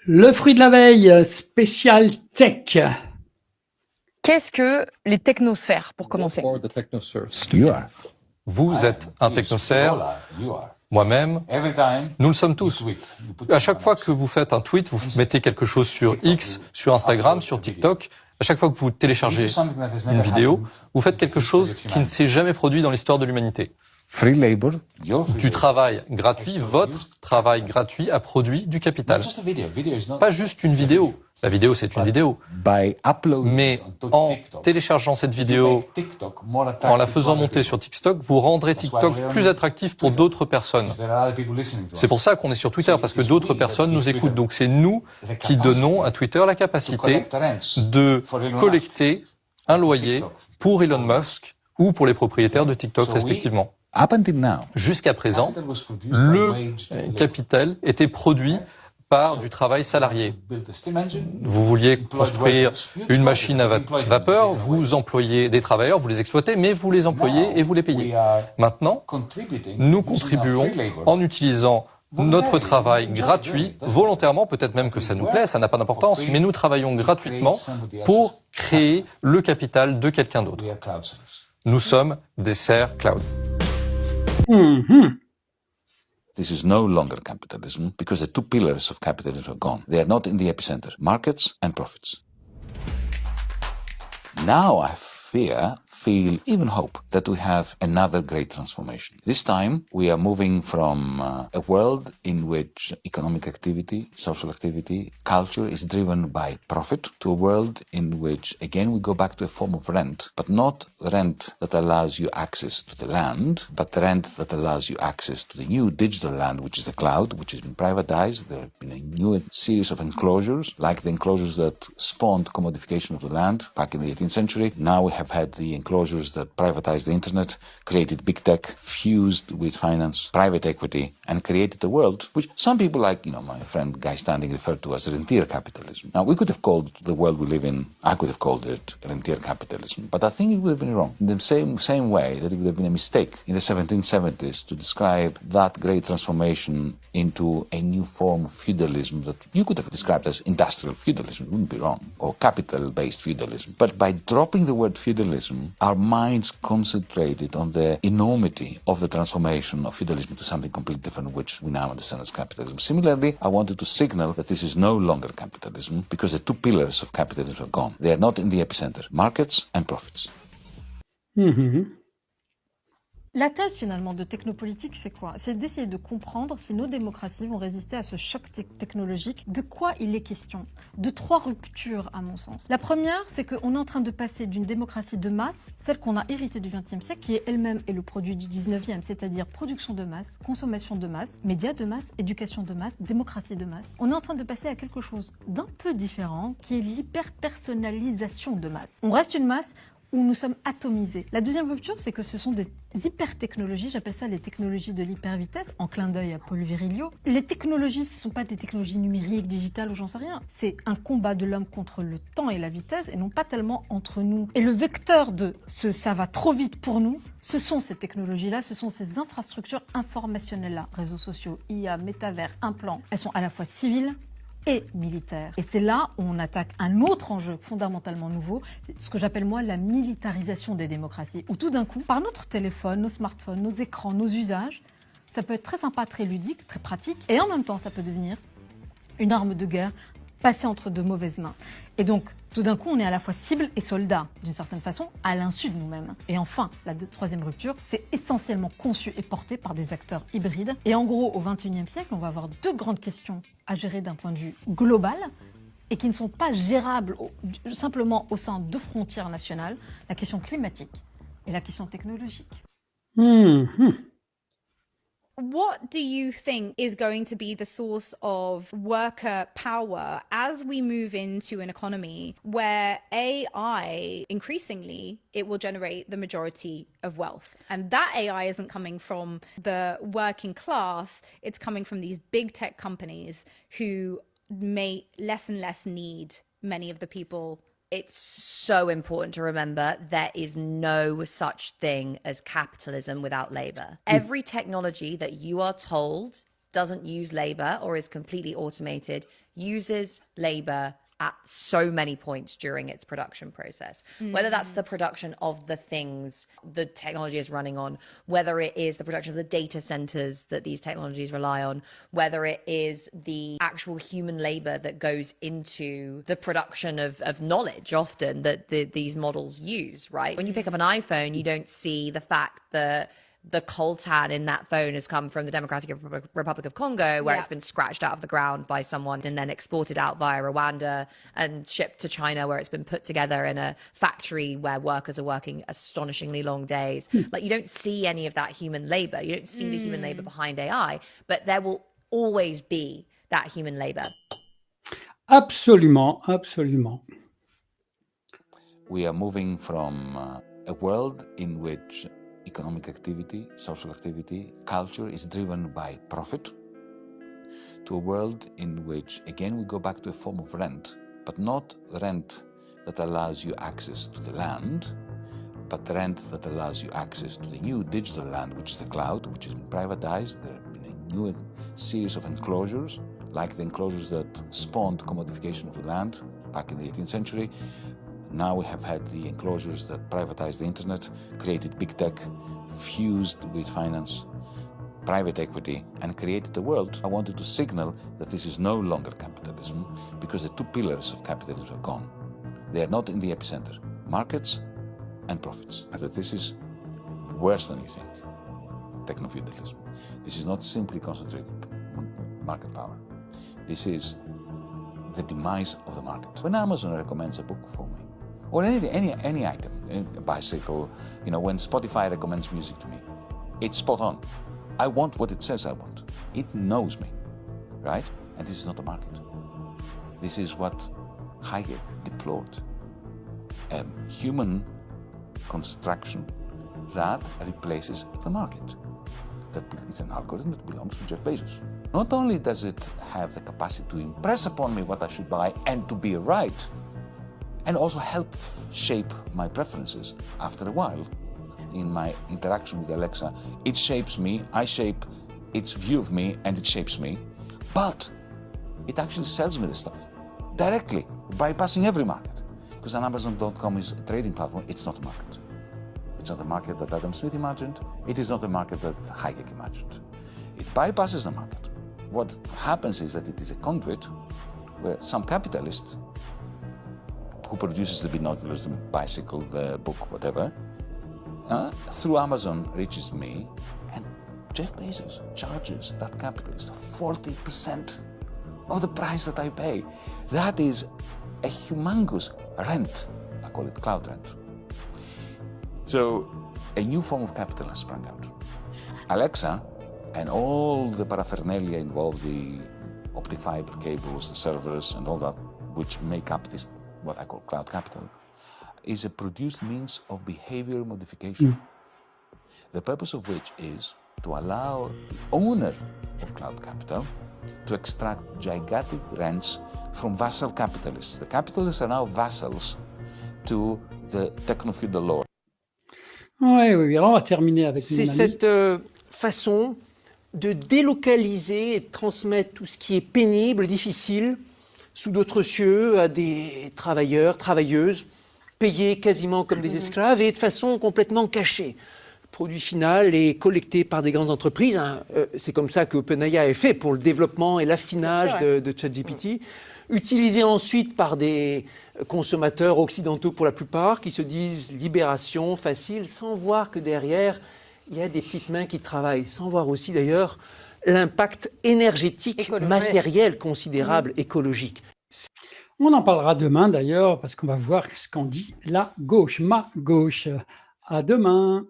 Le fruit de la veille, spécial tech. Qu'est-ce que les technocères, pour commencer? Vous êtes un technocère, moi-même, nous le sommes tous. À chaque fois que vous faites un tweet, vous mettez quelque chose sur X, sur Instagram, sur TikTok, à chaque fois que vous téléchargez une vidéo, vous faites quelque chose qui ne s'est jamais produit dans l'histoire de l'humanité. Free labor. Du travail gratuit, votre travail gratuit a produit du capital. Pas juste une vidéo. La vidéo, c'est une vidéo. Mais en téléchargeant cette vidéo, en la faisant monter sur TikTok, vous rendrez TikTok plus attractif pour d'autres personnes. C'est pour ça qu'on est sur Twitter, parce que d'autres personnes nous écoutent. Donc c'est nous qui donnons à Twitter la capacité de collecter un loyer pour Elon Musk ou pour les propriétaires de TikTok respectivement. Jusqu'à présent, le capital était produit par du travail salarié. Vous vouliez construire une machine à vapeur, vous employez des travailleurs, vous les exploitez, mais vous les employez et vous les payez. Maintenant, nous contribuons en utilisant notre travail gratuit, volontairement, peut-être même que ça nous plaît, ça n'a pas d'importance, mais nous travaillons gratuitement pour créer le capital de quelqu'un d'autre. Nous sommes des serfs cloud. This is no longer capitalism because the two pillars of capitalism are gone. They are not in the epicenter, markets and profits. Now I feel, even hope that we have another great transformation. This time we are moving from a world in which economic activity, social activity, culture is driven by profit to a world in which, again, we go back to a form of rent, but not rent that allows you access to the land, but rent that allows you access to the new digital land, which is the cloud, which has been privatized. There have been a new series of enclosures, like the enclosures that spawned commodification of the land back in the 18th century. Now we have had the enclosures that privatized the internet, created big tech, fused with finance, private equity, and created a world which some people like, my friend Guy Standing referred to as rentier capitalism. Now, we could have called the world we live in, I could have called it rentier capitalism, but I think it would have been wrong. In the same way that it would have been a mistake in the 1770s to describe that great transformation into a new form of feudalism that you could have described as industrial feudalism, it wouldn't be wrong, or capital-based feudalism. But by dropping the word feudalism, our minds concentrated on the enormity of the transformation of feudalism to something completely different, which we now understand as capitalism. Similarly, I wanted to signal that this is no longer capitalism because the two pillars of capitalism are gone. They are not in the epicenter, markets and profits. La thèse finalement de technopolitique, c'est quoi? C'est d'essayer de comprendre si nos démocraties vont résister à ce choc technologique. De quoi il est question? De trois ruptures à mon sens. La première, c'est qu'on est en train de passer d'une démocratie de masse, celle qu'on a héritée du XXe siècle, qui elle-même est le produit du XIXe, c'est-à-dire production de masse, consommation de masse, médias de masse, éducation de masse, démocratie de masse. On est en train de passer à quelque chose d'un peu différent, qui est l'hyper-personnalisation de masse. On reste une masse où nous sommes atomisés. La deuxième rupture, c'est que ce sont des hyper-technologies, j'appelle ça les technologies de l'hyper-vitesse, en clin d'œil à Paul Virilio. Les technologies, ce ne sont pas des technologies numériques, digitales ou j'en sais rien. C'est un combat de l'homme contre le temps et la vitesse, et non pas tellement entre nous. Et le vecteur de ça va trop vite pour nous, ce sont ces technologies-là, ce sont ces infrastructures informationnelles-là. Réseaux sociaux, IA, métavers, implants, elles sont à la fois civiles et militaire. Et c'est là où on attaque un autre enjeu fondamentalement nouveau, ce que j'appelle moi la militarisation des démocraties, où tout d'un coup, par notre téléphone, nos smartphones, nos écrans, nos usages, ça peut être très sympa, très ludique, très pratique, et en même temps ça peut devenir une arme de guerre passée entre de mauvaises mains. Et donc, tout d'un coup, on est à la fois cible et soldat, d'une certaine façon, à l'insu de nous-mêmes. Et enfin, la troisième rupture, c'est essentiellement conçu et porté par des acteurs hybrides. Et en gros, au XXIe siècle, on va avoir deux grandes questions à gérer d'un point de vue global et qui ne sont pas gérables simplement au sein de frontières nationales, la question climatique et la question technologique. What do you think is going to be the source of worker power as we move into an economy where AI, increasingly, it will generate the majority of wealth? And that AI isn't coming from the working class, it's coming from these big tech companies who may less and less need many of the people. It's so important to remember there is no such thing as capitalism without labor. Every technology that you are told doesn't use labor or is completely automated uses labor at so many points during its production process, whether that's the production of the things the technology is running on, whether it is the production of the data centers that these technologies rely on, whether it is the actual human labor that goes into the production of knowledge often that these models use, right? When you pick up an iPhone, you don't see the fact that the coltan in that phone has come from the Democratic Republic of Congo, where it's been scratched out of the ground by someone and then exported out via Rwanda and shipped to China, where it's been put together in a factory where workers are working astonishingly long days. Like, you don't see any of that human labor. You don't see the human labor behind AI, but there will always be that human labor. Absolument, absolument. We are moving from a world in which economic activity, social activity, culture is driven by profit, to a world in which, again, we go back to a form of rent, but not rent that allows you access to the land, but rent that allows you access to the new digital land, which is the cloud, which has been privatized. There have been a new series of enclosures, like the enclosures that spawned commodification of the land back in the 18th century. Now we have had the enclosures that privatized the internet, created big tech, fused with finance, private equity, and created a world. I wanted to signal that this is no longer capitalism, because the two pillars of capitalism are gone. They are not in the epicenter, markets and profits. That this is worse than you think, techno-feudalism. This is not simply concentrated market power. This is the demise of the market. When Amazon recommends a book for me, or any item, a bicycle, when Spotify recommends music to me, it's spot on. I want what it says I want. It knows me, right? And this is not a market. This is what Hayek deplored. A human construction that replaces the market. That it's an algorithm that belongs to Jeff Bezos. Not only does it have the capacity to impress upon me what I should buy and to be right, and also help shape my preferences after a while. In my interaction with Alexa, it shapes me, I shape its view of me, and it shapes me. But it actually sells me the stuff directly, bypassing every market. Because an Amazon.com is a trading platform, it's not a market. It's not a market that Adam Smith imagined. It is not a market that Hayek imagined. It bypasses the market. What happens is that it is a conduit where some capitalist who produces the binoculars, the bicycle, the book, whatever, through Amazon reaches me, and Jeff Bezos charges that capitalist 40% of the price that I pay. That is a humongous rent. I call it cloud rent. So a new form of capital has sprung out. Alexa and all the paraphernalia involved, the optic fiber cables, the servers, and all that, which make up this, what I call cloud capital, is a produced means of behavior modification. The purpose of which is to allow the owner of cloud capital to extract gigantic rents from vassal capitalists. The capitalists are now vassals to the techno-feudal lord. Oui, oui, alors on va terminer avec C'est une amie. cette façon de délocaliser et de transmettre tout ce qui est pénible, difficile, sous d'autres cieux, à des travailleurs, travailleuses, payés quasiment comme des esclaves et de façon complètement cachée. Le produit final est collecté par des grandes entreprises. C'est comme ça que OpenAI est fait pour le développement et l'affinage de ChatGPT. Utilisé ensuite par des consommateurs occidentaux pour la plupart, qui se disent libération, facile, sans voir que derrière, il y a des petites mains qui travaillent, sans voir aussi d'ailleurs l'impact énergétique, matériel considérable, écologique. On en parlera demain d'ailleurs, parce qu'on va voir ce qu'en dit la gauche, ma gauche. À demain.